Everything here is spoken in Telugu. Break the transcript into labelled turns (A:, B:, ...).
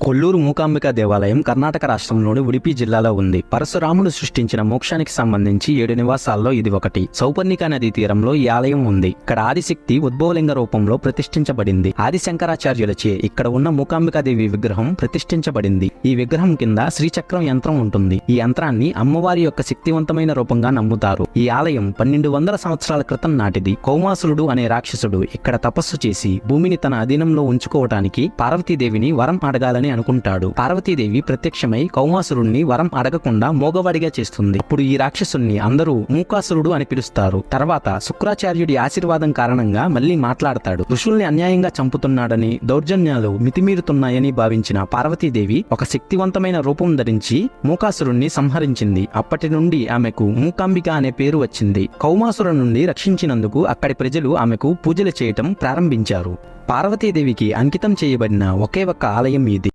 A: కొల్లూరు మూకాంబిక దేవాలయం కర్ణాటక రాష్ట్రంలోని ఉడిపి జిల్లాలో ఉంది. పరశురాముడు సృష్టించిన మోక్షానికి సంబంధించి 7 నివాసాల్లో ఇది ఒకటి. సౌపర్ణిక నదీ తీరంలో ఈ ఆలయం ఉంది. ఇక్కడ ఆదిశక్తి ఉద్భవలింగ రూపంలో ప్రతిష్ఠించబడింది. ఆది శంకరాచార్యులచే ఇక్కడ ఉన్న మూకాంబికాదేవి విగ్రహం ప్రతిష్ఠించబడింది. ఈ విగ్రహం కింద శ్రీచక్రం యంత్రం ఉంటుంది. ఈ యంత్రాన్ని అమ్మవారి యొక్క శక్తివంతమైన రూపంగా నమ్ముతారు. ఈ ఆలయం 1200 సంవత్సరాల క్రితం నాటిది. కౌమాసురుడు అనే రాక్షసుడు ఇక్కడ తపస్సు చేసి భూమిని తన అధీనంలో ఉంచుకోవటానికి పార్వతీదేవిని వరం అడగాలని అనుకుంటాడు. పార్వతీదేవి ప్రత్యక్షమై కౌమాసురుణ్ణి వరం అడగకుండా మోగవాడిగా చేస్తుంది. అప్పుడు ఈ రాక్షసుణ్ణి అందరూ మూకాసురుడు అని పిలుస్తారు. తర్వాత శుక్రాచార్యుడి ఆశీర్వాదం కారణంగా మళ్ళీ మాట్లాడతాడు. ఋషుల్ని అన్యాయంగా చంపుతున్నాడని, దౌర్జన్యాలు మితిమీరుతున్నాయని భావించిన పార్వతీదేవి ఒక శక్తివంతమైన రూపం ధరించి మూకాసురుణ్ణి సంహరించింది. అప్పటి నుండి ఆమెకు మూకాంబిక అనే పేరు వచ్చింది. కౌమాసురు నుండి రక్షించినందుకు అక్కడి ప్రజలు ఆమెకు పూజలు చేయటం ప్రారంభించారు. పార్వతీదేవికి అంకితం చేయబడిన ఒకే ఒక్క ఆలయం ఇది.